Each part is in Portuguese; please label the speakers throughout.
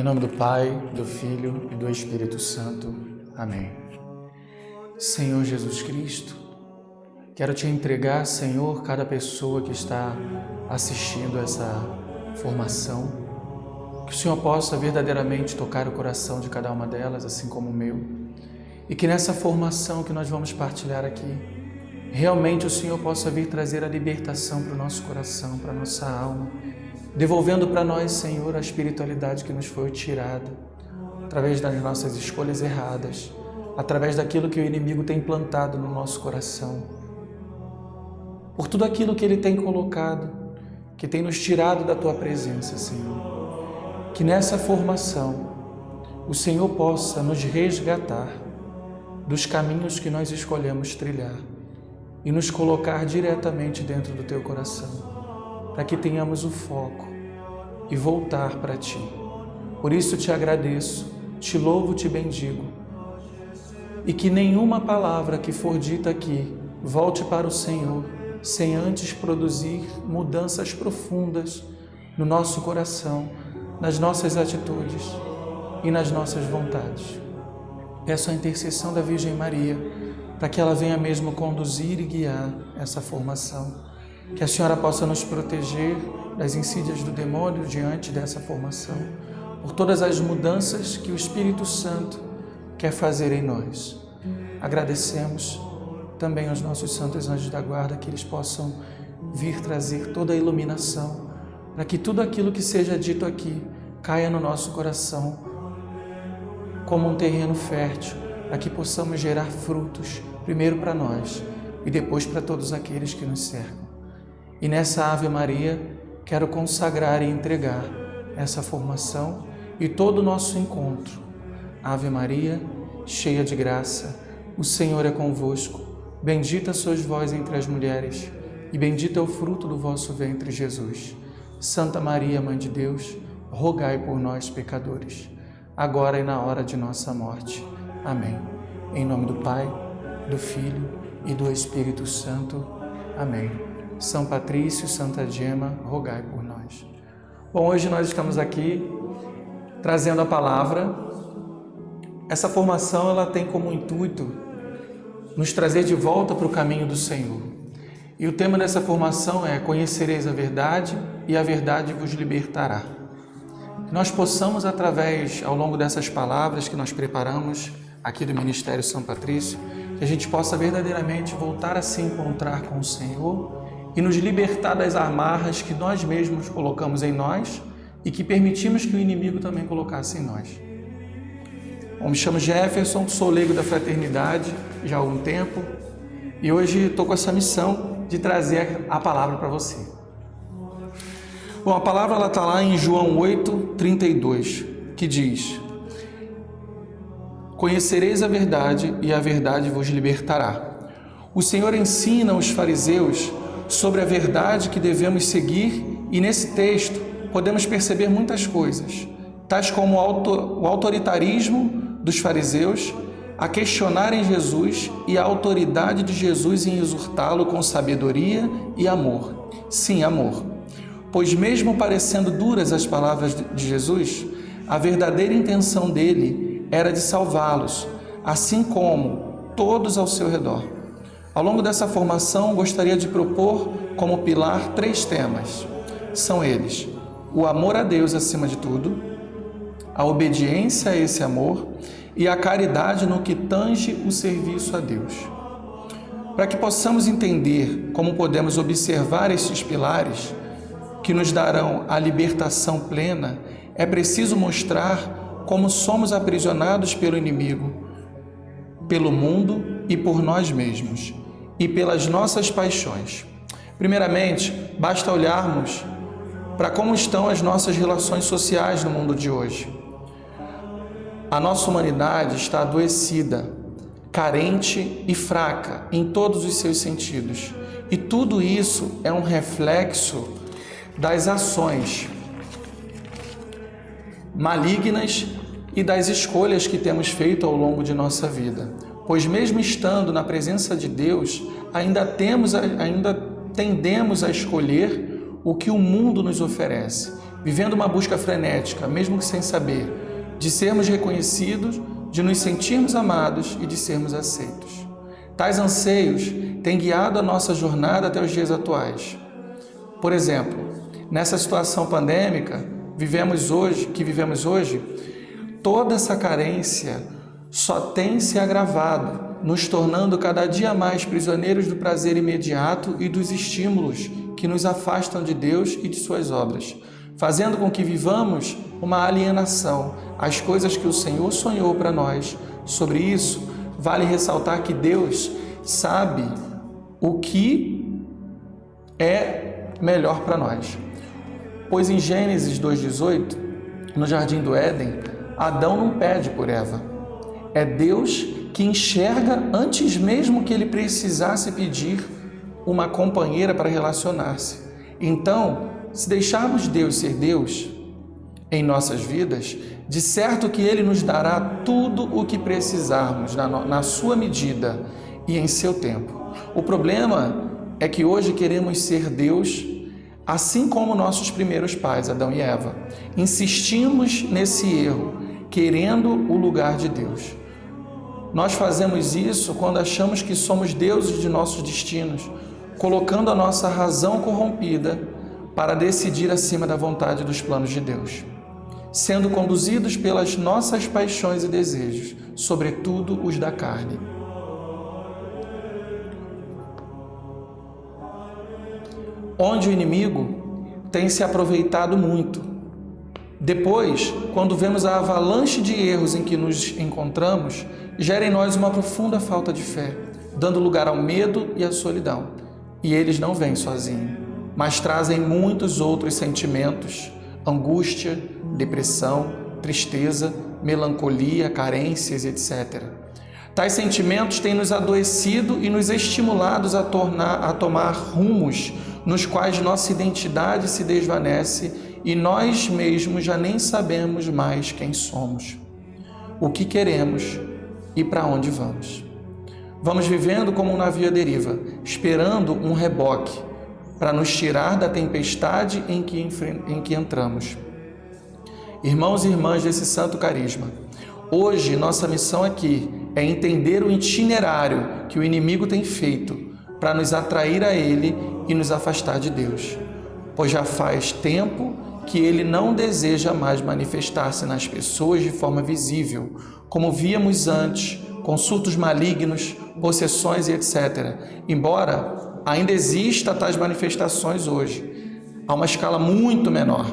Speaker 1: nome do Pai, do Filho e do Espírito Santo. Amém. Senhor Jesus Cristo, quero te entregar, Senhor, cada pessoa que está assistindo essa formação, que o Senhor possa verdadeiramente tocar o coração de cada uma delas, assim como o meu, e que nessa formação que nós vamos partilhar aqui, realmente o Senhor possa vir trazer a libertação para o nosso coração, para a nossa alma, devolvendo para nós, Senhor, a espiritualidade que nos foi tirada, através das nossas escolhas erradas, através daquilo que o inimigo tem plantado no nosso coração, por tudo aquilo que ele tem colocado, que tem nos tirado da Tua presença, Senhor. Que nessa formação o Senhor possa nos resgatar dos caminhos que nós escolhemos trilhar e nos colocar diretamente dentro do Teu coração, para que tenhamos o foco e voltar para Ti. Por isso te agradeço, te louvo, te bendigo, e que nenhuma palavra que for dita aqui volte para o Senhor sem antes produzir mudanças profundas no nosso coração, nas nossas atitudes e nas nossas vontades. Peço a intercessão da Virgem Maria para que ela venha mesmo conduzir e guiar essa formação. Que a Senhora possa nos proteger das insídias do demônio diante dessa formação, por todas as mudanças que o Espírito Santo quer fazer em nós. Agradecemos também aos nossos santos anjos da guarda, que eles possam vir trazer toda a iluminação, para que tudo aquilo que seja dito aqui caia no nosso coração como um terreno fértil, para que possamos gerar frutos, primeiro para nós e depois para todos aqueles que nos cercam. E nessa Ave Maria, quero consagrar e entregar essa formação e todo o nosso encontro. Ave Maria, cheia de graça, o Senhor é convosco. Bendita sois vós entre as mulheres, e bendito é o fruto do vosso ventre, Jesus. Santa Maria, Mãe de Deus, rogai por nós, pecadores, agora e na hora de nossa morte. Amém. Em nome do Pai, do Filho e do Espírito Santo. Amém. São Patrício, Santa Gema, rogai por nós. Bom, hoje nós estamos aqui trazendo a palavra. Essa formação ela tem como intuito nos trazer de volta para o caminho do Senhor. E o tema dessa formação é: conhecereis a verdade e a verdade vos libertará. Que nós possamos, através, ao longo dessas palavras que nós preparamos aqui do Ministério São Patrício, que a gente possa verdadeiramente voltar a se encontrar com o Senhor e nos libertar das amarras que nós mesmos colocamos em nós e que permitimos que o inimigo também colocasse em nós. Bom, me chamo Jefferson, sou leigo da Fraternidade já há algum tempo e hoje estou com essa missão de trazer a palavra para você. Bom, a palavra está lá em João 8:32, que diz: conhecereis a verdade e a verdade vos libertará. O Senhor ensina os fariseus sobre a verdade que devemos seguir, e nesse texto podemos perceber muitas coisas, tais como o autoritarismo dos fariseus a questionarem Jesus e a autoridade de Jesus em exortá-lo com sabedoria e amor. Sim, amor. Pois mesmo parecendo duras as palavras de Jesus, a verdadeira intenção dele era de salvá-los, assim como todos ao seu redor. Ao longo dessa formação, gostaria de propor como pilar 3 temas. São eles: o amor a Deus acima de tudo, a obediência a esse amor e a caridade no que tange o serviço a Deus. Para que possamos entender como podemos observar esses pilares que nos darão a libertação plena, é preciso mostrar como somos aprisionados pelo inimigo, pelo mundo e por nós mesmos, e pelas nossas paixões. Primeiramente, basta olharmos para como estão as nossas relações sociais no mundo de hoje. A nossa humanidade está adoecida, carente e fraca em todos os seus sentidos. E tudo isso é um reflexo das ações malignas e das escolhas que temos feito ao longo de nossa vida. Pois mesmo estando na presença de Deus, ainda tendemos a escolher o que o mundo nos oferece vivendo uma busca frenética, mesmo que sem saber, de sermos reconhecidos, de nos sentirmos amados e de sermos aceitos. Tais anseios têm guiado a nossa jornada até os dias atuais. Por exemplo, nessa situação pandêmica que vivemos hoje, toda essa carência só tem se agravado, nos tornando cada dia mais prisioneiros do prazer imediato e dos estímulos que nos afastam de Deus e de suas obras, fazendo com que vivamos uma alienação às coisas que o Senhor sonhou para nós. Sobre isso, vale ressaltar que Deus sabe o que é melhor para nós. Pois em Gênesis 2,18, no Jardim do Éden, Adão não pede por Eva. É Deus que enxerga antes mesmo que ele precisasse pedir uma companheira para relacionar-se. Então, se deixarmos Deus ser Deus em nossas vidas, de certo que Ele nos dará tudo o que precisarmos na sua medida e em seu tempo. O problema é que hoje queremos ser Deus, assim como nossos primeiros pais, Adão e Eva. Insistimos nesse erro, querendo o lugar de Deus. Nós fazemos isso quando achamos que somos deuses de nossos destinos, colocando a nossa razão corrompida para decidir acima da vontade dos planos de Deus, sendo conduzidos pelas nossas paixões e desejos, sobretudo os da carne. Onde o inimigo tem se aproveitado muito. Depois, quando vemos a avalanche de erros em que nos encontramos, gera em nós uma profunda falta de fé, dando lugar ao medo e à solidão. E eles não vêm sozinhos, mas trazem muitos outros sentimentos: angústia, depressão, tristeza, melancolia, carências, etc. Tais sentimentos têm nos adoecido e nos estimulados a tomar rumos nos quais nossa identidade se desvanece e nós mesmos já nem sabemos mais quem somos, o que queremos e para onde vamos. Vamos vivendo como um navio à deriva, esperando um reboque para nos tirar da tempestade em que entramos. Irmãos e irmãs desse santo carisma, hoje nossa missão aqui é entender o itinerário que o inimigo tem feito para nos atrair a ele e nos afastar de Deus, pois já faz tempo que ele não deseja mais manifestar-se nas pessoas de forma visível, como víamos antes, com surtos malignos, possessões e etc. Embora ainda exista tais manifestações hoje, a uma escala muito menor.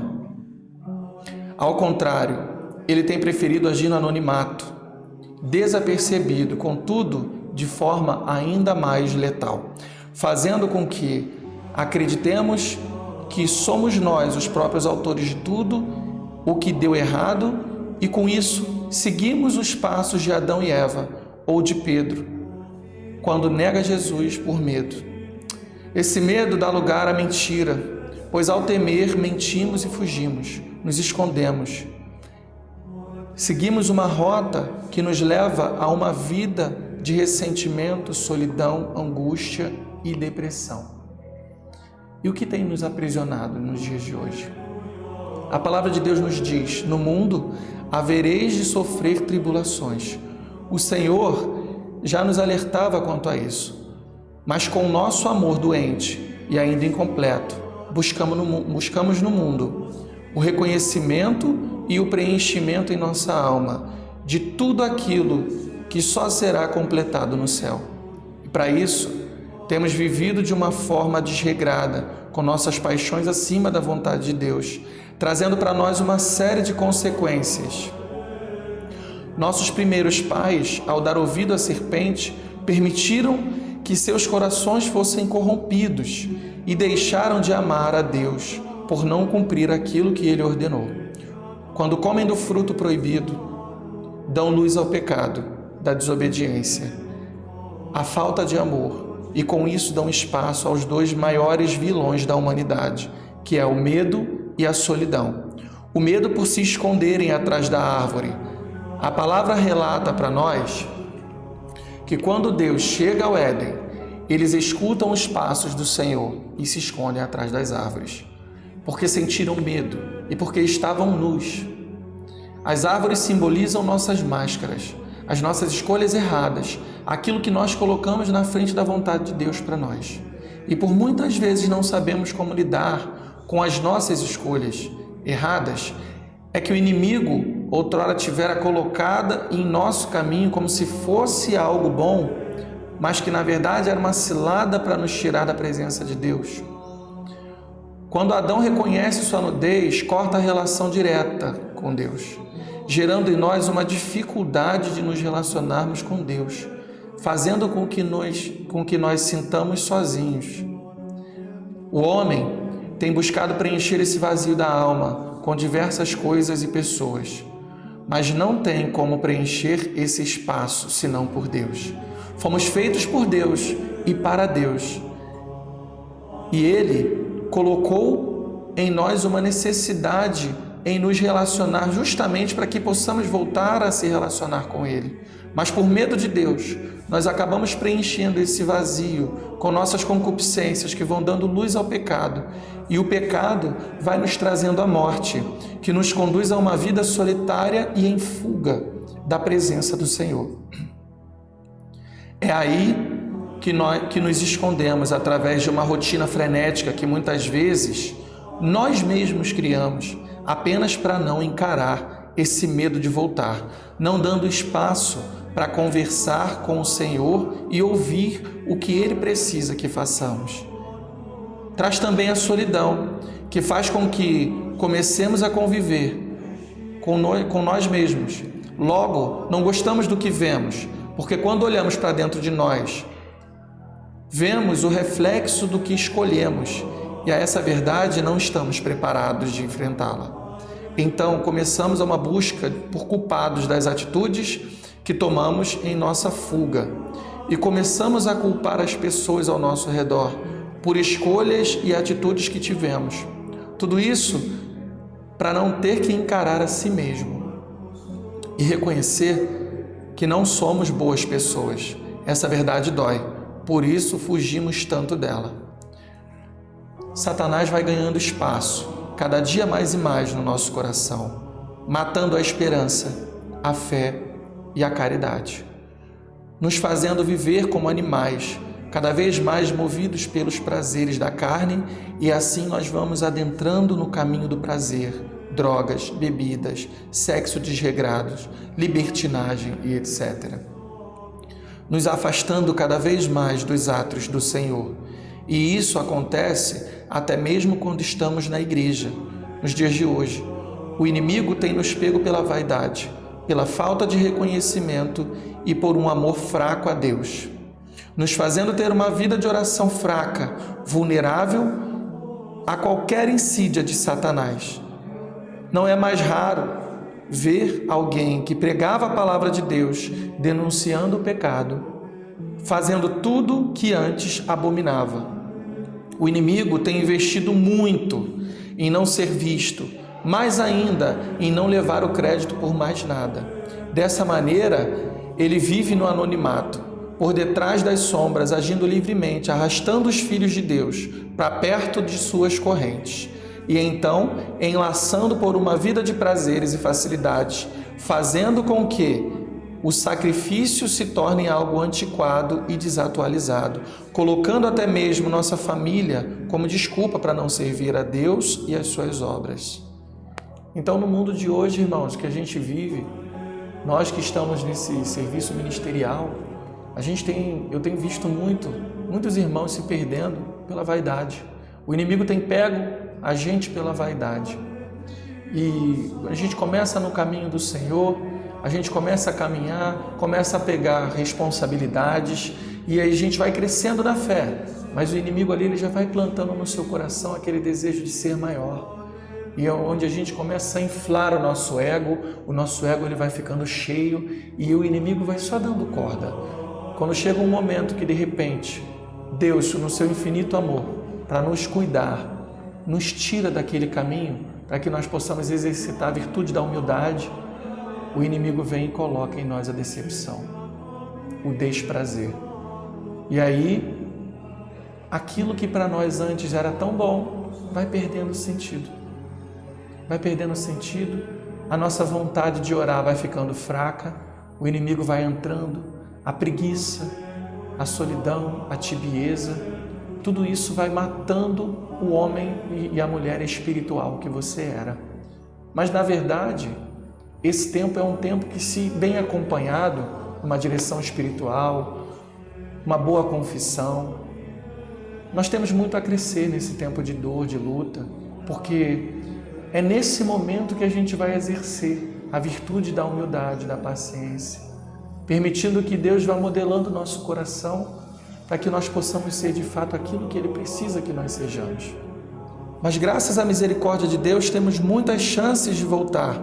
Speaker 1: Ao contrário, ele tem preferido agir no anonimato, desapercebido, contudo, de forma ainda mais letal, fazendo com que acreditemos que somos nós os próprios autores de tudo o que deu errado e, com isso, seguimos os passos de Adão e Eva ou de Pedro, quando nega Jesus por medo. Esse medo dá lugar à mentira, pois ao temer, mentimos e fugimos, nos escondemos. Seguimos uma rota que nos leva a uma vida de ressentimento, solidão, angústia e depressão. E o que tem nos aprisionado nos dias de hoje? A palavra de Deus nos diz: no mundo havereis de sofrer tribulações. O Senhor já nos alertava quanto a isso, mas com o nosso amor doente e ainda incompleto, buscamos no mundo o reconhecimento e o preenchimento em nossa alma de tudo aquilo que só será completado no céu. E para isso, temos vivido de uma forma desregrada, com nossas paixões acima da vontade de Deus, trazendo para nós uma série de consequências. Nossos primeiros pais, ao dar ouvido à serpente, permitiram que seus corações fossem corrompidos e deixaram de amar a Deus por não cumprir aquilo que Ele ordenou. Quando comem do fruto proibido, dão luz ao pecado da desobediência, à falta de amor, e com isso dão espaço aos dois maiores vilões da humanidade, que é o medo e a solidão. O medo por se esconderem atrás da árvore. A palavra relata para nós que quando Deus chega ao Éden, eles escutam os passos do Senhor e se escondem atrás das árvores, porque sentiram medo e porque estavam nus. As árvores simbolizam nossas máscaras, as nossas escolhas erradas, aquilo que nós colocamos na frente da vontade de Deus para nós. E por muitas vezes não sabemos como lidar com as nossas escolhas erradas, é que o inimigo outrora tivera colocada em nosso caminho como se fosse algo bom, mas que na verdade era uma cilada para nos tirar da presença de Deus. Quando Adão reconhece sua nudez, corta a relação direta com Deus, gerando em nós uma dificuldade de nos relacionarmos com Deus, fazendo com que nós sintamos sozinhos. O homem tem buscado preencher esse vazio da alma com diversas coisas e pessoas, mas não tem como preencher esse espaço senão por Deus. Fomos feitos por Deus e para Deus, e Ele colocou em nós uma necessidade em nos relacionar justamente para que possamos voltar a se relacionar com Ele. Mas por medo de Deus, nós acabamos preenchendo esse vazio com nossas concupiscências que vão dando luz ao pecado. E o pecado vai nos trazendo a morte, que nos conduz a uma vida solitária e em fuga da presença do Senhor. É aí que nos escondemos através de uma rotina frenética que muitas vezes nós mesmos criamos, apenas para não encarar esse medo de voltar, não dando espaço para conversar com o Senhor e ouvir o que Ele precisa que façamos. Traz também a solidão, que faz com que comecemos a conviver com nós mesmos. Logo, não gostamos do que vemos, porque quando olhamos para dentro de nós, vemos o reflexo do que escolhemos, e a essa verdade não estamos preparados de enfrentá-la. Então, começamos uma busca por culpados das atitudes que tomamos em nossa fuga e começamos a culpar as pessoas ao nosso redor por escolhas e atitudes que tivemos. Tudo isso para não ter que encarar a si mesmo e reconhecer que não somos boas pessoas. Essa verdade dói, por isso fugimos tanto dela. Satanás vai ganhando espaço, cada dia mais e mais no nosso coração, matando a esperança, a fé e a caridade, nos fazendo viver como animais, cada vez mais movidos pelos prazeres da carne, e assim nós vamos adentrando no caminho do prazer, drogas, bebidas, sexo desregrado, libertinagem e etc. Nos afastando cada vez mais dos átrios do Senhor. E isso acontece até mesmo quando estamos na igreja, nos dias de hoje. O inimigo tem nos pego pela vaidade, pela falta de reconhecimento e por um amor fraco a Deus, nos fazendo ter uma vida de oração fraca, vulnerável a qualquer insídia de Satanás. Não é mais raro ver alguém que pregava a palavra de Deus denunciando o pecado, fazendo tudo que antes abominava. O inimigo tem investido muito em não ser visto, mais ainda em não levar o crédito por mais nada. Dessa maneira, ele vive no anonimato, por detrás das sombras, agindo livremente, arrastando os filhos de Deus para perto de suas correntes. E então, enlaçando por uma vida de prazeres e facilidades, fazendo com que o sacrifício se torne algo antiquado e desatualizado, colocando até mesmo nossa família como desculpa para não servir a Deus e as suas obras. Então, no mundo de hoje, irmãos, que a gente vive, nós que estamos nesse serviço ministerial, eu tenho visto muitos irmãos se perdendo pela vaidade. O inimigo tem pego a gente pela vaidade. E a gente começa no caminho do Senhor, a gente começa a caminhar, começa a pegar responsabilidades e aí a gente vai crescendo na fé. Mas o inimigo ali ele já vai plantando no seu coração aquele desejo de ser maior. E é onde a gente começa a inflar o nosso ego ele vai ficando cheio e o inimigo vai só dando corda. Quando chega um momento que de repente Deus, no seu infinito amor, para nos cuidar, nos tira daquele caminho, para que nós possamos exercitar a virtude da humildade, o inimigo vem e coloca em nós a decepção, o desprazer. E aí, aquilo que para nós antes era tão bom, vai perdendo sentido. vai perdendo sentido, a nossa vontade de orar vai ficando fraca, o inimigo vai entrando, a preguiça, a solidão, a tibieza, tudo isso vai matando o homem e a mulher espiritual que você era. Mas, na verdade, esse tempo é um tempo que, se bem acompanhado, uma direção espiritual, uma boa confissão, nós temos muito a crescer nesse tempo de dor, de luta, porque é nesse momento que a gente vai exercer a virtude da humildade, da paciência, permitindo que Deus vá modelando o nosso coração para que nós possamos ser de fato aquilo que Ele precisa que nós sejamos. Mas graças à misericórdia de Deus temos muitas chances de voltar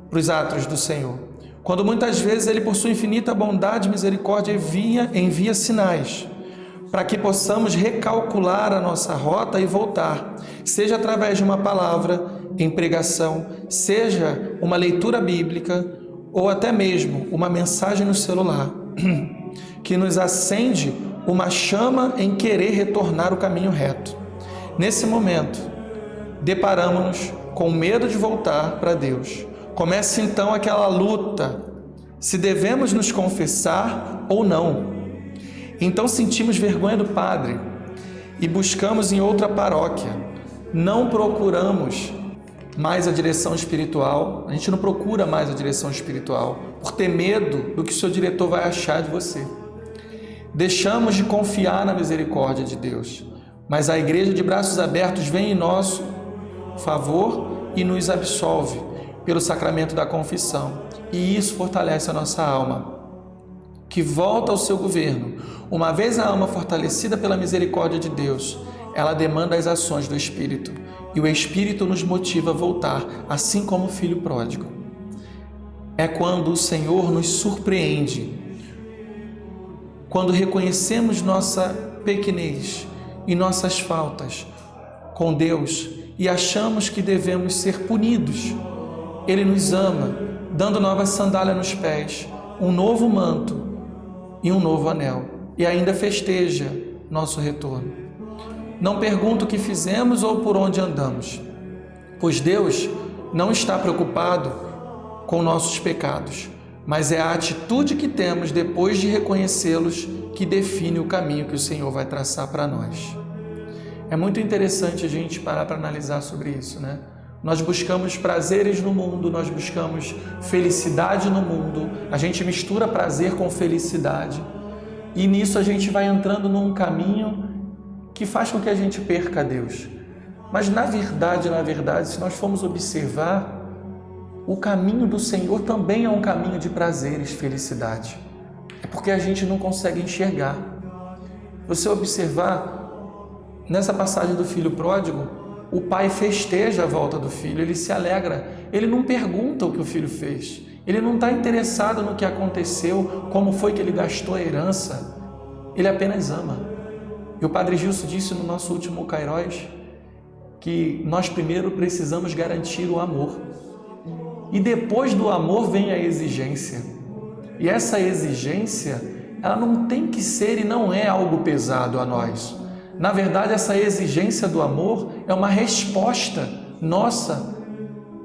Speaker 1: para os atos do Senhor, quando muitas vezes Ele, por sua infinita bondade e misericórdia, envia sinais para que possamos recalcular a nossa rota e voltar, seja através de uma palavra em pregação, seja uma leitura bíblica ou até mesmo uma mensagem no celular que nos acende uma chama em querer retornar o caminho reto. Nesse momento, deparamos-nos com medo de voltar para Deus. Começa então aquela luta, se devemos nos confessar ou não. Então sentimos vergonha do padre e buscamos em outra paróquia. Não procuramos mais a direção espiritual, a gente não procura mais a direção espiritual, por ter medo do que o seu diretor vai achar de você. Deixamos de confiar na misericórdia de Deus, mas a igreja de braços abertos vem em nosso favor e nos absolve pelo sacramento da confissão, e isso fortalece a nossa alma, que volta ao seu governo. Uma vez a alma fortalecida pela misericórdia de Deus, ela demanda as ações do Espírito, e o Espírito nos motiva a voltar, assim como o filho pródigo. É quando o Senhor nos surpreende, quando reconhecemos nossa pequenez e nossas faltas com Deus e achamos que devemos ser punidos. Ele nos ama, dando novas sandálias nos pés, um novo manto e um novo anel, e ainda festeja nosso retorno. Não pergunta o que fizemos ou por onde andamos, pois Deus não está preocupado com nossos pecados, mas é a atitude que temos depois de reconhecê-los que define o caminho que o Senhor vai traçar para nós. É muito interessante a gente parar para analisar sobre isso, né? Nós buscamos prazeres no mundo, nós buscamos felicidade no mundo, a gente mistura prazer com felicidade, e nisso a gente vai entrando num caminho que faz com que a gente perca Deus. Mas na verdade, se nós formos observar, o caminho do Senhor também é um caminho de prazeres, felicidade. É porque a gente não consegue enxergar. Você observar, nessa passagem do filho pródigo, o pai festeja a volta do filho, ele se alegra, ele não pergunta o que o filho fez, ele não está interessado no que aconteceu, como foi que ele gastou a herança, ele apenas ama. E o Padre Gilson disse no nosso último Kairos que nós primeiro precisamos garantir o amor, e depois do amor vem a exigência, e essa exigência, ela não tem que ser e não é algo pesado a nós. Na verdade, essa exigência do amor é uma resposta nossa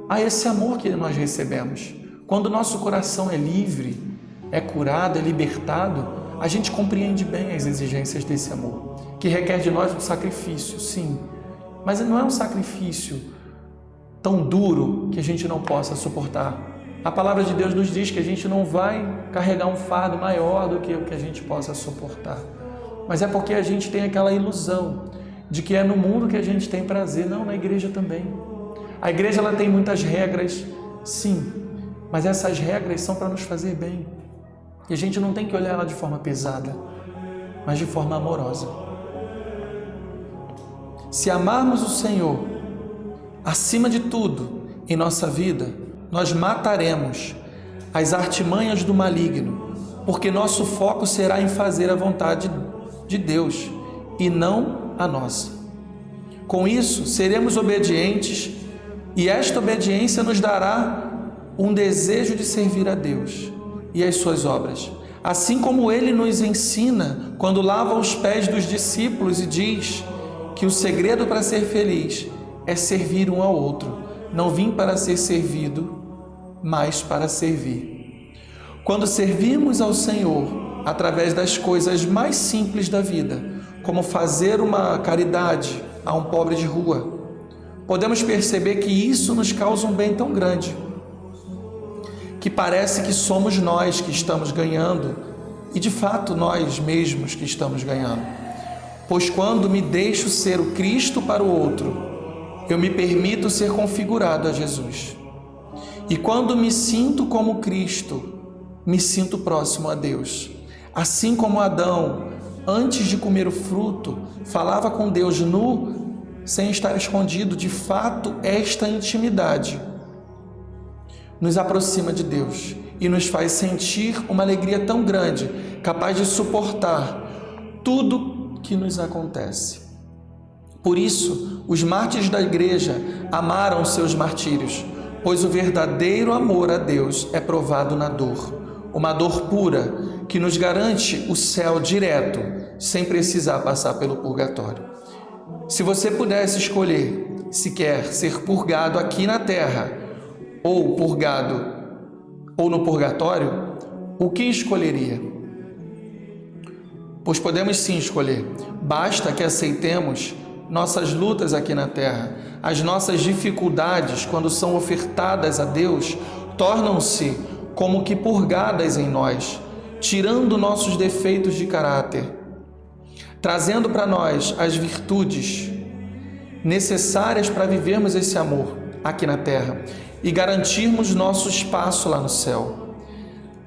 Speaker 1: a esse amor que nós recebemos. Quando o nosso coração é livre, é curado, é libertado, a gente compreende bem as exigências desse amor, que requer de nós um sacrifício, sim, mas não é um sacrifício tão duro que a gente não possa suportar. A palavra de Deus nos diz que a gente não vai carregar um fardo maior do que o que a gente possa suportar. Mas é porque a gente tem aquela ilusão de que é no mundo que a gente tem prazer. Não, na igreja também. A igreja ela tem muitas regras, sim, mas essas regras são para nos fazer bem. E a gente não tem que olhar ela de forma pesada, mas de forma amorosa. Se amarmos o Senhor acima de tudo em nossa vida, nós mataremos as artimanhas do maligno, porque nosso foco será em fazer a vontade de Deus e não a nossa. Com isso, seremos obedientes e esta obediência nos dará um desejo de servir a Deus e as suas obras. Assim como Ele nos ensina quando lava os pés dos discípulos e diz que o segredo para ser feliz é servir um ao outro. Não vim para ser servido, mas para servir. Quando servimos ao Senhor através das coisas mais simples da vida, como fazer uma caridade a um pobre de rua, podemos perceber que isso nos causa um bem tão grande, que parece que somos nós que estamos ganhando, e de fato nós mesmos que estamos ganhando. Pois quando me deixo ser o Cristo para o outro, eu me permito ser configurado a Jesus. E quando me sinto como Cristo, me sinto próximo a Deus. Assim como Adão, antes de comer o fruto, falava com Deus nu, sem estar escondido, de fato, esta intimidade nos aproxima de Deus e nos faz sentir uma alegria tão grande, capaz de suportar tudo que nos acontece. Por isso, os mártires da igreja amaram seus martírios, pois o verdadeiro amor a Deus é provado na dor, uma dor pura que nos garante o céu direto, sem precisar passar pelo purgatório. Se você pudesse escolher se quer ser purgado aqui na terra ou purgado ou no purgatório, o que escolheria? Pois podemos sim escolher, basta que aceitemos nossas lutas aqui na terra. As nossas dificuldades, quando são ofertadas a Deus, tornam-se como que purgadas em nós, tirando nossos defeitos de caráter, trazendo para nós as virtudes necessárias para vivermos esse amor aqui na terra e garantirmos nosso espaço lá no céu.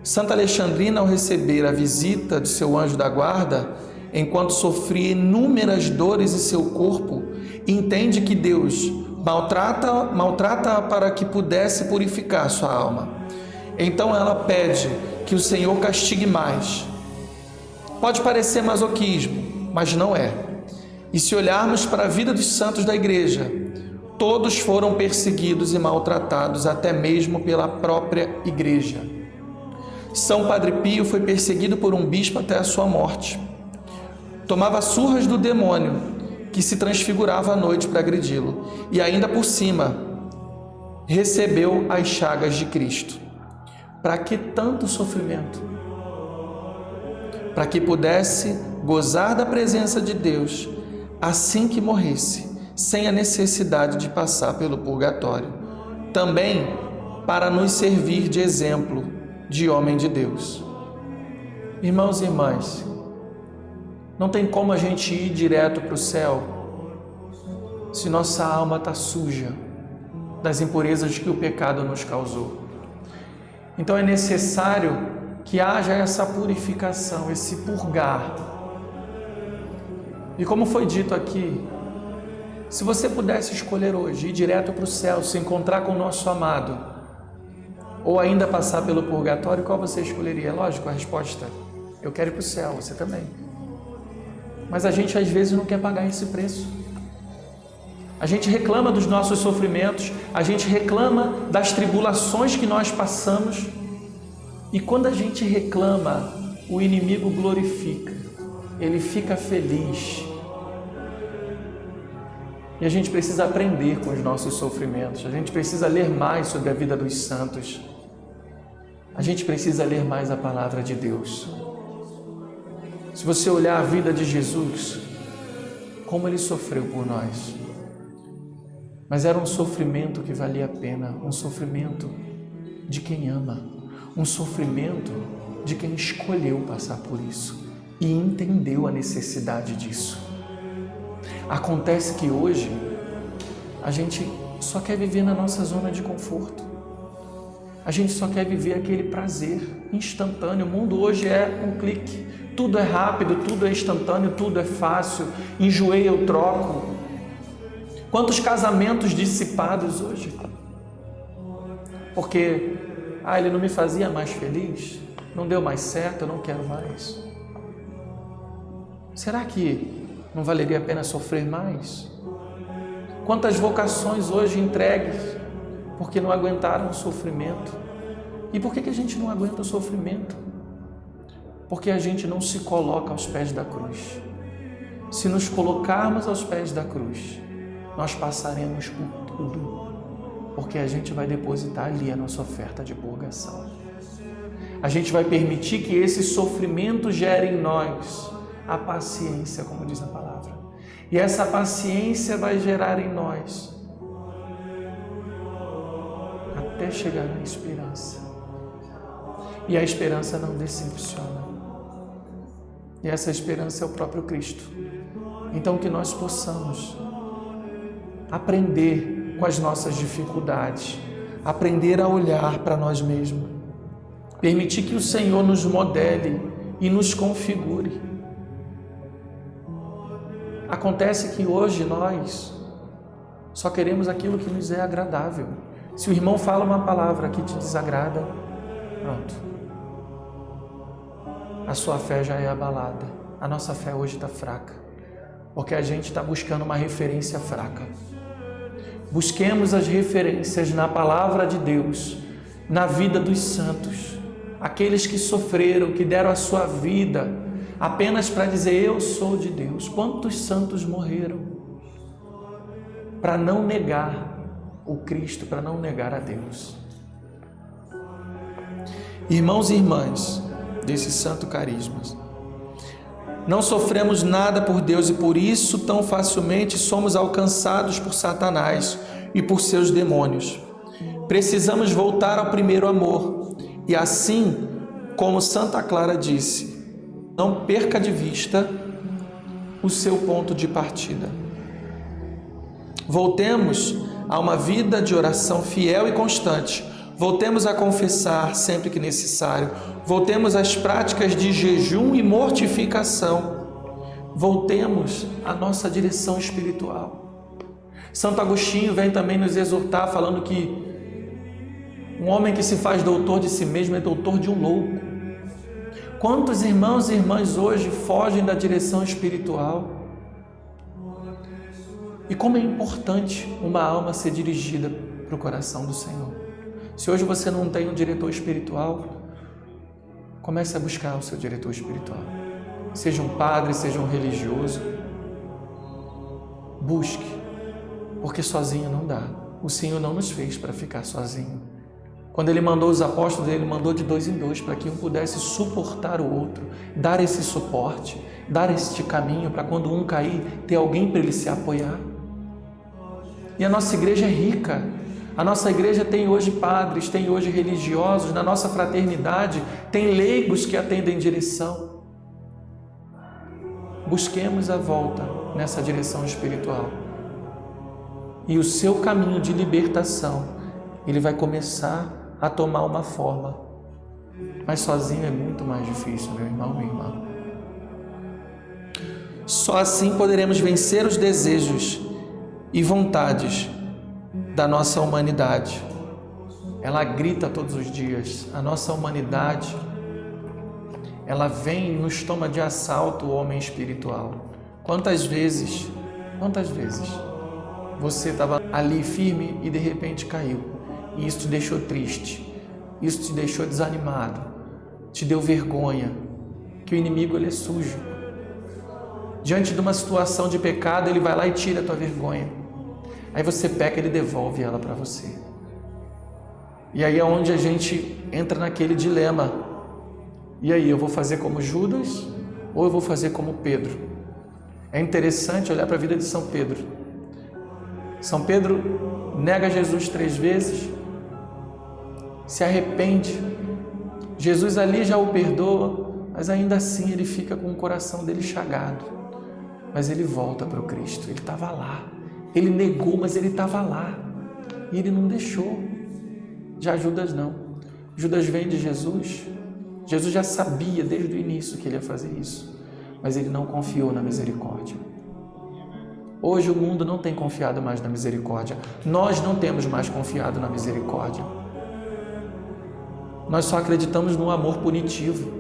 Speaker 1: Santa Alexandrina, ao receber a visita de seu anjo da guarda, enquanto sofria inúmeras dores em seu corpo, entende que Deus maltrata para que pudesse purificar sua alma. Então ela pede que o Senhor castigue mais. Pode parecer masoquismo, mas não é. E se olharmos para a vida dos santos da igreja, todos foram perseguidos e maltratados, até mesmo pela própria igreja. São Padre Pio foi perseguido por um bispo até a sua morte. Tomava surras do demônio, que se transfigurava à noite para agredi-lo, e ainda por cima recebeu as chagas de Cristo. Para que tanto sofrimento? Para que pudesse gozar da presença de Deus assim que morresse, sem a necessidade de passar pelo purgatório. Também para nos servir de exemplo de homem de Deus. Irmãos e irmãs, não tem como a gente ir direto para o céu se nossa alma está suja das impurezas que o pecado nos causou. Então é necessário que haja essa purificação, esse purgar. E como foi dito aqui, se você pudesse escolher hoje ir direto para o céu, se encontrar com o nosso amado, ou ainda passar pelo purgatório, qual você escolheria? Lógico, a resposta: eu quero ir para o céu, você também. Mas a gente às vezes não quer pagar esse preço. A gente reclama dos nossos sofrimentos, a gente reclama das tribulações que nós passamos, e quando a gente reclama, o inimigo glorifica, ele fica feliz. E a gente precisa aprender com os nossos sofrimentos, a gente precisa ler mais sobre a vida dos santos, a gente precisa ler mais a palavra de Deus. Se você olhar a vida de Jesus, como ele sofreu por nós, mas era um sofrimento que valia a pena, um sofrimento de quem ama, um sofrimento de quem escolheu passar por isso e entendeu a necessidade disso. Acontece que hoje a gente só quer viver na nossa zona de conforto, a gente só quer viver aquele prazer instantâneo. O mundo hoje é um clique, tudo é rápido, tudo é instantâneo, tudo é fácil, enjoei, eu troco. Quantos casamentos dissipados hoje? Porque, ele não me fazia mais feliz, não deu mais certo, eu não quero mais. Será que não valeria a pena sofrer mais? Quantas vocações hoje entregues porque não aguentaram o sofrimento? E por que a gente não aguenta o sofrimento? Porque a gente não se coloca aos pés da cruz. Se nos colocarmos aos pés da cruz, nós passaremos por tudo. Porque a gente vai depositar ali a nossa oferta de purgação. A gente vai permitir que esse sofrimento gere em nós a paciência, como diz a palavra. E essa paciência vai gerar em nós até chegar na esperança. E a esperança não decepciona. E essa esperança é o próprio Cristo. Então que nós possamos aprender com as nossas dificuldades, aprender a olhar para nós mesmos, permitir que o Senhor nos modele e nos configure. Acontece que hoje nós só queremos aquilo que nos é agradável. Se o irmão fala uma palavra que te desagrada, pronto. A sua fé já é abalada. A nossa fé hoje está fraca, porque a gente está buscando uma referência fraca. Busquemos as referências na palavra de Deus, na vida dos santos, aqueles que sofreram, que deram a sua vida apenas para dizer: eu sou de Deus. Quantos santos morreram para não negar o Cristo, para não negar a Deus? Irmãos e irmãs desse santo carisma, não sofremos nada por Deus e por isso tão facilmente somos alcançados por Satanás e por seus demônios. Precisamos voltar ao primeiro amor e assim, como Santa Clara disse, não perca de vista o seu ponto de partida. Voltemos a uma vida de oração fiel e constante. Voltemos a confessar sempre que necessário. Voltemos às práticas de jejum e mortificação. Voltemos à nossa direção espiritual. Santo Agostinho vem também nos exortar falando que um homem que se faz doutor de si mesmo é doutor de um louco. Quantos irmãos e irmãs hoje fogem da direção espiritual? E como é importante uma alma ser dirigida para o coração do Senhor. Se hoje você não tem um diretor espiritual, comece a buscar o seu diretor espiritual. Seja um padre, seja um religioso. Busque, porque sozinho não dá. O Senhor não nos fez para ficar sozinho. Quando Ele mandou os apóstolos, Ele mandou de 2 em 2, para que um pudesse suportar o outro, dar esse suporte, dar este caminho, para quando um cair, ter alguém para ele se apoiar. E a nossa igreja é rica. A nossa igreja tem hoje padres, tem hoje religiosos, na nossa fraternidade tem leigos que atendem direção. Busquemos a volta nessa direção espiritual. E o seu caminho de libertação, ele vai começar a tomar uma forma. Mas sozinho é muito mais difícil, meu irmão, minha irmã. Só assim poderemos vencer os desejos e vontades da nossa humanidade. Ela grita todos os dias. A nossa humanidade, ela vem e nos toma de assalto o homem espiritual. Quantas vezes você estava ali firme e de repente caiu, e isso te deixou triste, isso te deixou desanimado, te deu vergonha, que o inimigo ele é sujo. Diante de uma situação de pecado, ele vai lá e tira a tua vergonha. Aí você peca, ele devolve ela para você. E aí é onde a gente entra naquele dilema. E aí, eu vou fazer como Judas ou eu vou fazer como Pedro? É interessante olhar para a vida de São Pedro. São Pedro nega Jesus 3 vezes, se arrepende. Jesus ali já o perdoa, mas ainda assim ele fica com o coração dele chagado. Mas ele volta para o Cristo, ele estava lá. Ele negou, mas ele estava lá. E ele não deixou. Já Judas não. Judas vem de Jesus. Jesus já sabia desde o início que ele ia fazer isso. Mas ele não confiou na misericórdia. Hoje o mundo não tem confiado mais na misericórdia. Nós não temos mais confiado na misericórdia. Nós só acreditamos no amor punitivo.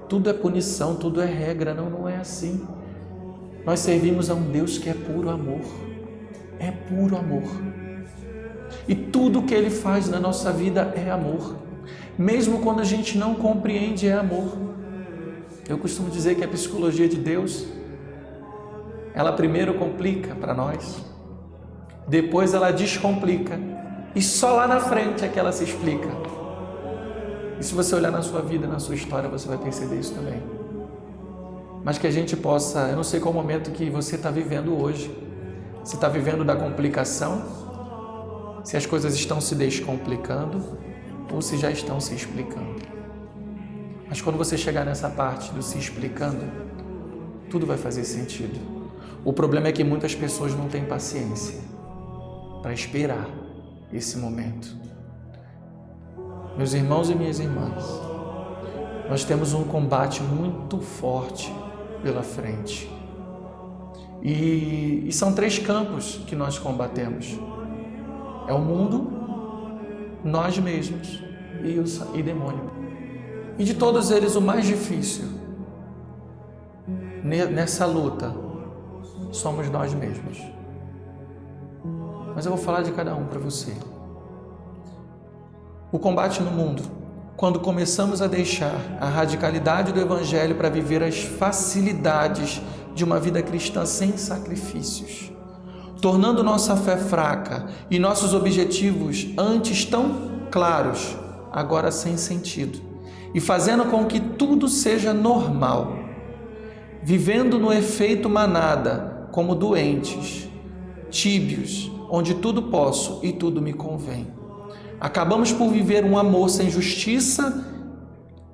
Speaker 1: Tudo é punição, tudo é regra. Não é assim. Nós servimos a um Deus que é puro amor. É puro amor. E tudo que Ele faz na nossa vida é amor. Mesmo quando a gente não compreende, é amor. Eu costumo dizer que a psicologia de Deus, ela primeiro complica para nós. depois ela descomplica, e só lá na frente é que ela se explica. E se você olhar na sua vida, na sua história, você vai perceber isso também. Mas que a gente possa, eu não sei qual momento que você está vivendo hoje, se está vivendo da complicação, se as coisas estão se descomplicando ou se já estão se explicando. Mas quando você chegar nessa parte do se explicando, tudo vai fazer sentido. O problema é que muitas pessoas não têm paciência para esperar esse momento. Meus irmãos e minhas irmãs, nós temos um combate muito forte pela frente. E são 3 campos que nós combatemos. É o mundo, nós mesmos e demônio. E de todos eles, o mais difícil nessa luta somos nós mesmos. Mas eu vou falar de cada um para você. O combate no mundo, quando começamos a deixar a radicalidade do Evangelho para viver as facilidades de uma vida cristã sem sacrifícios, tornando nossa fé fraca e nossos objetivos antes tão claros, agora sem sentido, e fazendo com que tudo seja normal, vivendo no efeito manada, como doentes, tíbios, onde tudo posso e tudo me convém. Acabamos por viver um amor sem justiça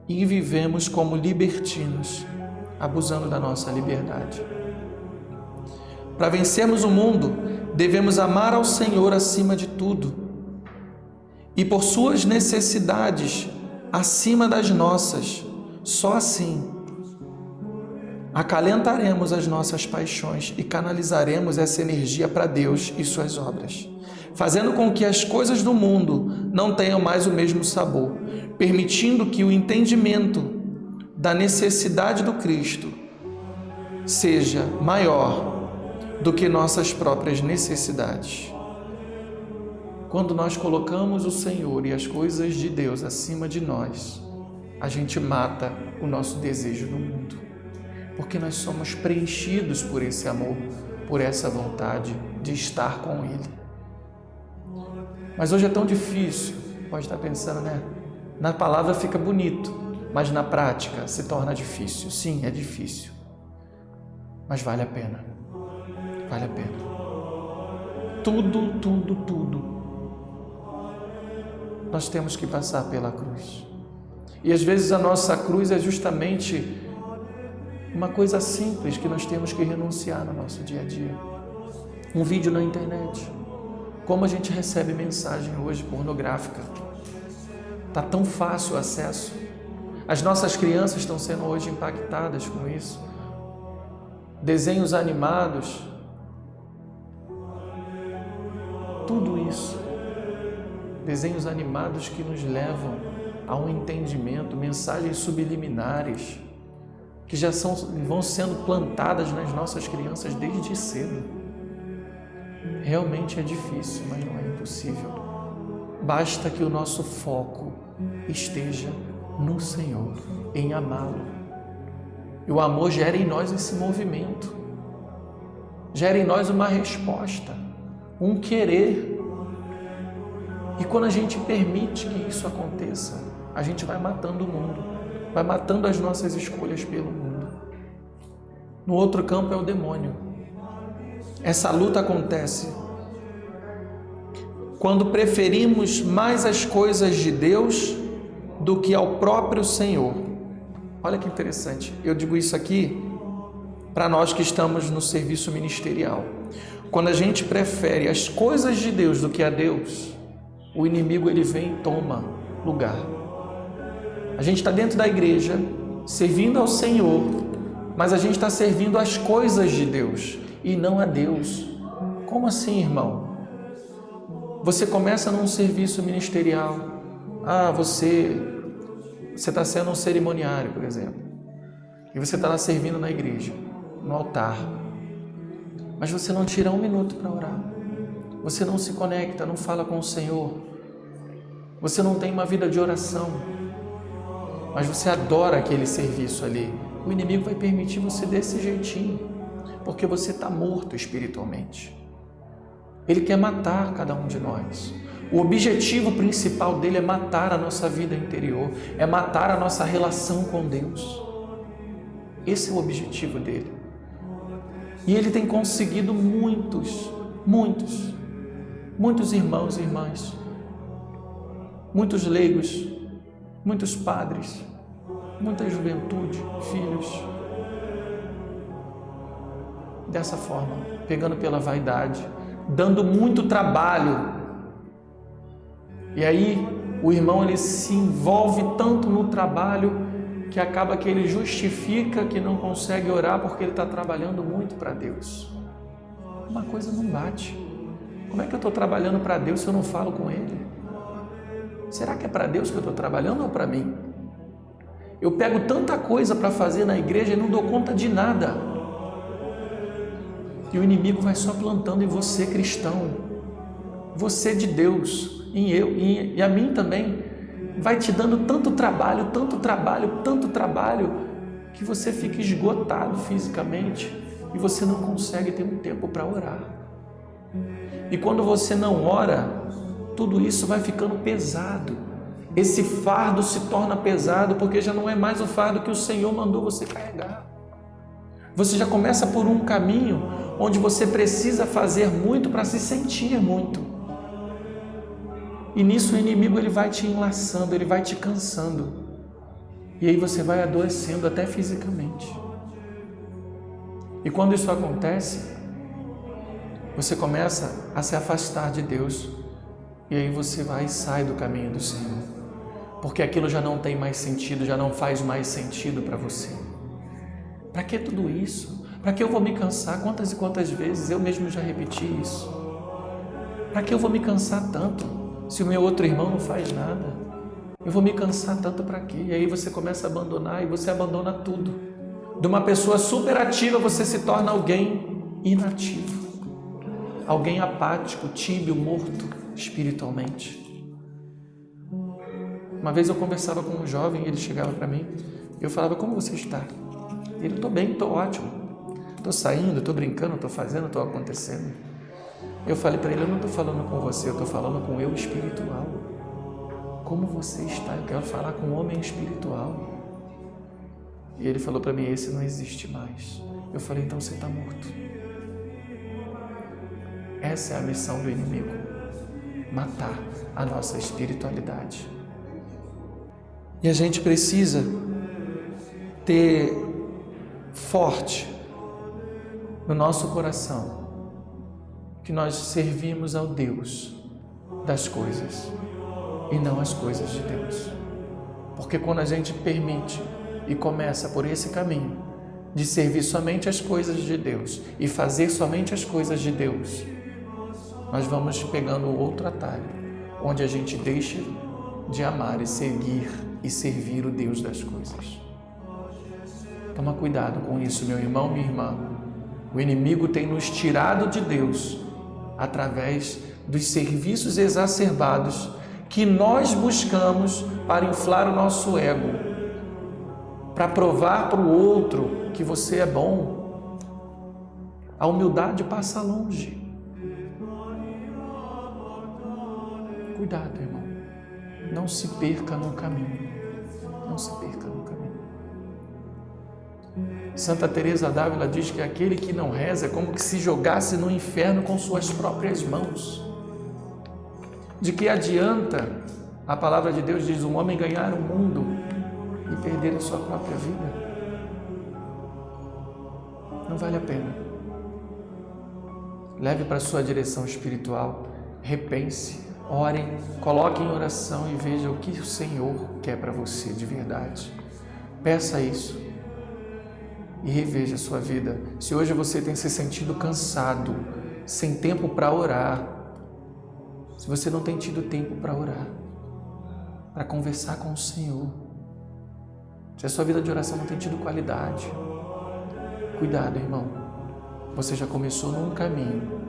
Speaker 1: e vivemos como libertinos, abusando da nossa liberdade. Para vencermos o mundo, devemos amar ao Senhor acima de tudo e por suas necessidades acima das nossas. Só assim acalentaremos as nossas paixões e canalizaremos essa energia para Deus e suas obras, fazendo com que as coisas do mundo não tenham mais o mesmo sabor, permitindo que o entendimento da necessidade do Cristo seja maior do que nossas próprias necessidades. Quando nós colocamos o Senhor e as coisas de Deus acima de nós, a gente mata o nosso desejo no mundo, porque nós somos preenchidos por esse amor, por essa vontade de estar com Ele. Mas hoje é tão difícil, pode estar pensando, né? Na palavra fica bonito, mas na prática se torna difícil. Sim, é difícil, mas vale a pena. Vale a pena. Tudo. Nós temos que passar pela cruz. E às vezes a nossa cruz é justamente uma coisa simples que nós temos que renunciar no nosso dia a dia. Um vídeo na internet. Como a gente recebe mensagem hoje pornográfica. Está tão fácil o acesso. As nossas crianças estão sendo hoje impactadas com isso. Desenhos animados. Tudo isso. Desenhos animados que nos levam a um entendimento, mensagens subliminares que já vão sendo plantadas nas nossas crianças desde cedo. Realmente é difícil, mas não é impossível. Basta que o nosso foco esteja no Senhor, em amá-lo. E o amor gera em nós esse movimento, gera em nós uma resposta, um querer. E quando a gente permite que isso aconteça, a gente vai matando o mundo, vai matando as nossas escolhas pelo mundo. No outro campo é o demônio. Essa luta acontece quando preferimos mais as coisas de Deus do que ao próprio Senhor. Olha que interessante, eu digo isso aqui para nós que estamos no serviço ministerial. Quando a gente prefere as coisas de Deus do que a Deus, o inimigo ele vem e toma lugar. A gente está dentro da igreja, servindo ao Senhor, mas a gente está servindo as coisas de Deus e não a Deus. Como assim, irmão? Você começa num serviço ministerial. Você está sendo um cerimoniário, por exemplo, e você está lá servindo na igreja, no altar, mas você não tira um minuto para orar, você não se conecta, não fala com o Senhor, você não tem uma vida de oração, mas você adora aquele serviço ali. O inimigo vai permitir você desse jeitinho, porque você está morto espiritualmente. Ele quer matar cada um de nós. O objetivo principal dele é matar a nossa vida interior, é matar a nossa relação com Deus. Esse é o objetivo dele. E ele tem conseguido muitos irmãos e irmãs, muitos leigos, muitos padres, muita juventude, filhos, dessa forma, pegando pela vaidade, dando muito trabalho. E aí o irmão ele se envolve tanto no trabalho que acaba que ele justifica que não consegue orar porque ele está trabalhando muito para Deus. Uma coisa não bate. Como é que eu estou trabalhando para Deus se eu não falo com Ele? Será que é para Deus que eu estou trabalhando ou para mim? Eu pego tanta coisa para fazer na igreja e não dou conta de nada. E o inimigo vai só plantando em você, cristão, você de Deus, em eu e a mim também, vai te dando tanto trabalho, que você fica esgotado fisicamente e você não consegue ter um tempo para orar. E quando você não ora, tudo isso vai ficando pesado. Esse fardo se torna pesado porque já não é mais o fardo que o Senhor mandou você carregar. Você já começa por um caminho onde você precisa fazer muito para se sentir muito. E nisso o inimigo ele vai te enlaçando, ele vai te cansando. E aí você vai adoecendo até fisicamente. E quando isso acontece, você começa a se afastar de Deus. E aí você vai e sai do caminho do Senhor. Porque aquilo já não tem mais sentido, já não faz mais sentido para você. Para que tudo isso? Para que eu vou me cansar? Quantas e quantas vezes eu mesmo já repeti isso? Para que eu vou me cansar tanto se o meu outro irmão não faz nada? Eu vou me cansar tanto para quê? E aí você começa a abandonar e você abandona tudo. De uma pessoa super ativa você se torna alguém inativo. Alguém apático, tíbio, morto espiritualmente. Uma vez eu conversava com um jovem e ele chegava para mim e eu falava: como você está? Ele: estou bem, estou ótimo, estou saindo, estou brincando, estou fazendo, estou acontecendo. Eu falei para ele: eu não estou falando com você, eu estou falando com o eu espiritual. Como você está? Eu quero falar com o homem espiritual. E ele falou para mim: esse não existe mais. Eu falei: então você está morto. Essa é a missão do inimigo: matar a nossa espiritualidade. E a gente precisa ter forte no nosso coração que nós servimos ao Deus das coisas e não as coisas de Deus. Porque quando a gente permite e começa por esse caminho de servir somente as coisas de Deus e fazer somente as coisas de Deus, nós vamos pegando outro atalho, onde a gente deixa de amar e seguir e servir o Deus das coisas. Toma cuidado com isso, meu irmão, minha irmã. O inimigo tem nos tirado de Deus através dos serviços exacerbados que nós buscamos para inflar o nosso ego, para provar para o outro que você é bom. A humildade passa longe. Cuidado, irmão. Não se perca no caminho. Não se perca no caminho. Santa Teresa d'Ávila diz que aquele que não reza é como que se jogasse no inferno com suas próprias mãos. De que adianta, a palavra de Deus diz, um homem ganhar o mundo e perder a sua própria vida? Não vale a pena. Leve para a sua direção espiritual, repense, ore, coloque em oração e veja o que o Senhor quer para você de verdade. Peça isso e reveja a sua vida. Se hoje você tem se sentido cansado, sem tempo para orar, se você não tem tido tempo para orar, para conversar com o Senhor, se a sua vida de oração não tem tido qualidade, cuidado, irmão. Você já começou num caminho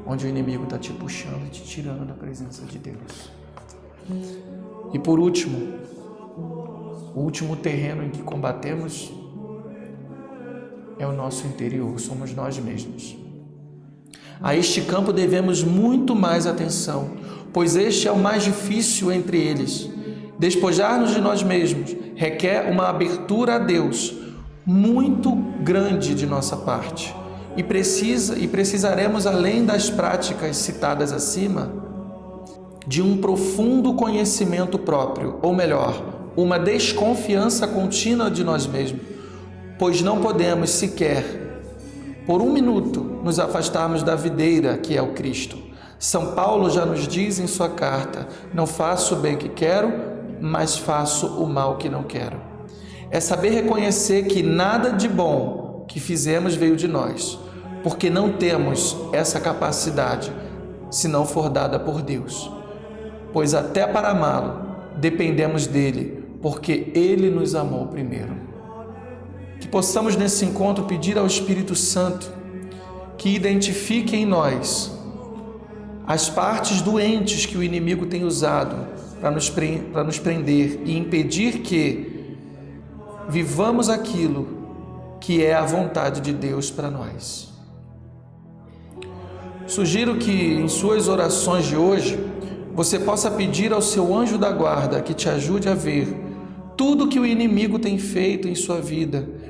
Speaker 1: onde o inimigo está te puxando e te tirando da presença de Deus. E por último, o último terreno em que combatemos é o nosso interior, somos nós mesmos. A este campo devemos muito mais atenção, pois este é o mais difícil entre eles. Despojar-nos de nós mesmos requer uma abertura a Deus muito grande de nossa parte. E precisaremos, além das práticas citadas acima, de um profundo conhecimento próprio, ou melhor, uma desconfiança contínua de nós mesmos, pois não podemos sequer, por um minuto, nos afastarmos da videira que é o Cristo. São Paulo já nos diz em sua carta: não faço o bem que quero, mas faço o mal que não quero. É saber reconhecer que nada de bom que fizemos veio de nós, porque não temos essa capacidade se não for dada por Deus. Pois até para amá-lo, dependemos dele, porque ele nos amou primeiro. Que possamos nesse encontro pedir ao Espírito Santo que identifique em nós as partes doentes que o inimigo tem usado para nos prender e impedir que vivamos aquilo que é a vontade de Deus para nós. Sugiro que em suas orações de hoje você possa pedir ao seu anjo da guarda que te ajude a ver tudo que o inimigo tem feito em sua vida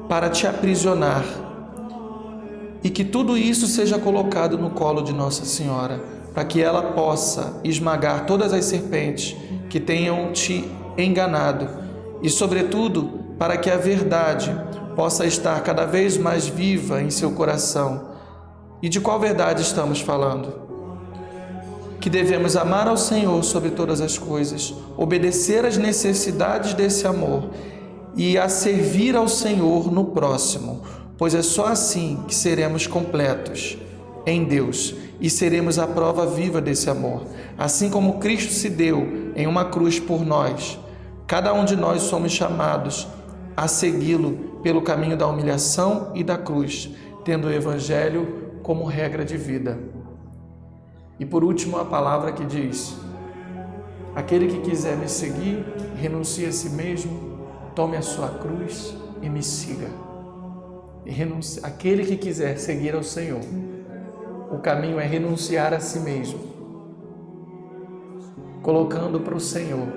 Speaker 1: para te aprisionar, e que tudo isso seja colocado no colo de Nossa Senhora, para que ela possa esmagar todas as serpentes que tenham te enganado e, sobretudo, para que a verdade possa estar cada vez mais viva em seu coração. E de qual verdade estamos falando? Que devemos amar ao Senhor sobre todas as coisas, obedecer às necessidades desse amor e a servir ao Senhor no próximo, pois é só assim que seremos completos em Deus e seremos a prova viva desse amor. Assim como Cristo se deu em uma cruz por nós, cada um de nós somos chamados a segui-lo pelo caminho da humilhação e da cruz, tendo o Evangelho como regra de vida. E por último, a palavra que diz: aquele que quiser me seguir, renuncie a si mesmo, tome a sua cruz e me siga. Aquele que quiser seguir ao Senhor, o caminho é renunciar a si mesmo, colocando para o Senhor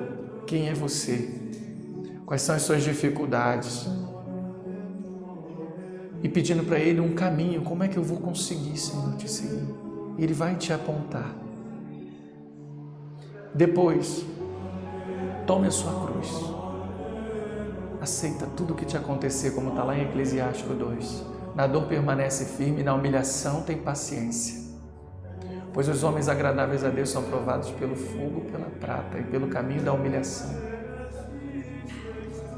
Speaker 1: quem é você, quais são as suas dificuldades, e pedindo para Ele um caminho. Como é que eu vou conseguir, Senhor, te seguir? Ele vai te apontar. Depois, tome a sua cruz. Aceita tudo o que te acontecer, como está lá em Eclesiástico 2. Na dor permanece firme, na humilhação tem paciência. Pois os homens agradáveis a Deus são provados pelo fogo, pela prata e pelo caminho da humilhação.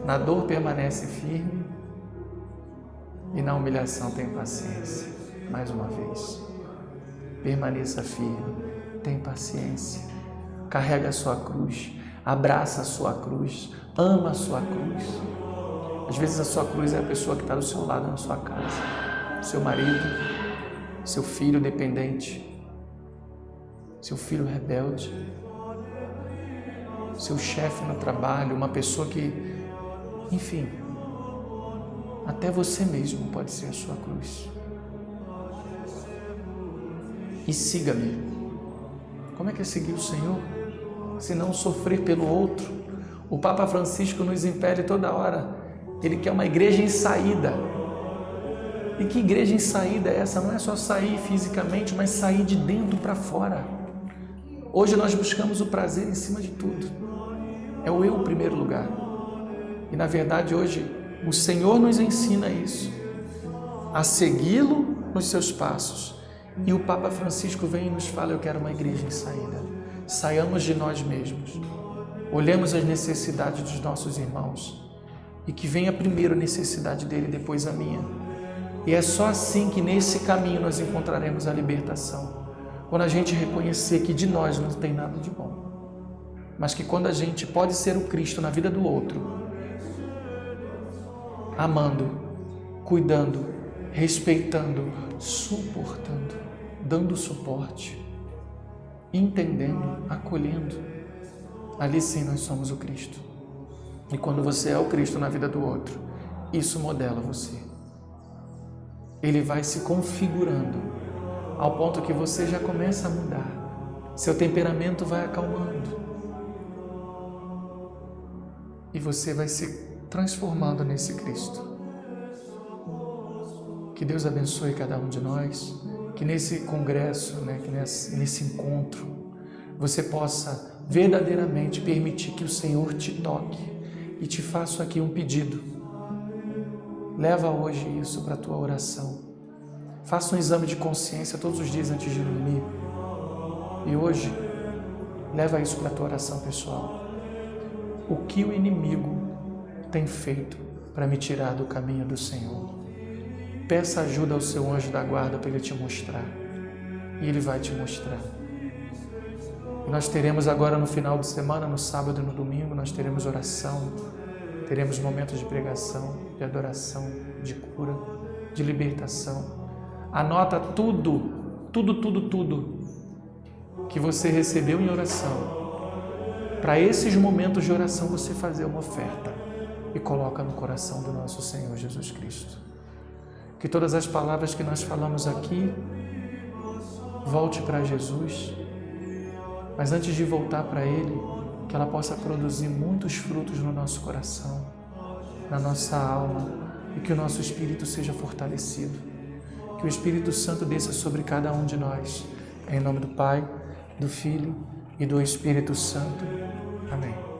Speaker 1: Na dor permanece firme e na humilhação tem paciência. Mais uma vez, permaneça firme, tem paciência, carrega a sua cruz, abraça a sua cruz, ama a sua cruz. Às vezes a sua cruz é a pessoa que está do seu lado na sua casa, seu marido, seu filho dependente, seu filho rebelde, seu chefe no trabalho, uma pessoa que, enfim, até você mesmo pode ser a sua cruz. E siga-me. Como é que é seguir o Senhor? Se não sofrer pelo outro. O Papa Francisco nos impele toda hora. Ele quer uma igreja em saída. E que igreja em saída é essa? Não é só sair fisicamente, mas sair de dentro para fora. Hoje nós buscamos o prazer em cima de tudo. É o eu em primeiro lugar. E na verdade hoje o Senhor nos ensina isso, a segui-lo nos seus passos. E o Papa Francisco vem e nos fala: eu quero uma igreja em saída. Saiamos de nós mesmos, olhemos as necessidades dos nossos irmãos e que venha primeiro a necessidade dele, depois a minha. E é só assim que nesse caminho nós encontraremos a libertação. Quando a gente reconhecer que de nós não tem nada de bom, mas que quando a gente pode ser o Cristo na vida do outro, amando, cuidando, respeitando, suportando, dando suporte, entendendo, acolhendo, ali sim nós somos o Cristo. E quando você é o Cristo na vida do outro, isso modela você. Ele vai se configurando ao ponto que você já começa a mudar. Seu temperamento vai acalmando. E você vai se transformando nesse Cristo. Que Deus abençoe cada um de nós, que nesse congresso, que nesse encontro, você possa verdadeiramente permitir que o Senhor te toque. E te faço aqui um pedido. Leva hoje isso para a tua oração. Faça um exame de consciência todos os dias antes de dormir. E hoje, leva isso para a tua oração pessoal. O que o inimigo tem feito para me tirar do caminho do Senhor? Peça ajuda ao seu anjo da guarda para ele te mostrar. E ele vai te mostrar. E nós teremos agora no final de semana, no sábado e no domingo, nós teremos oração, teremos momentos de pregação, de adoração, de cura, de libertação. Anota tudo que você recebeu em oração. Para esses momentos de oração você fazer uma oferta e coloca no coração do nosso Senhor Jesus Cristo. Que todas as palavras que nós falamos aqui volte para Jesus, mas antes de voltar para Ele, que ela possa produzir muitos frutos no nosso coração, na nossa alma, e que o nosso espírito seja fortalecido. Que o Espírito Santo desça sobre cada um de nós. Em nome do Pai, do Filho e do Espírito Santo. Amém.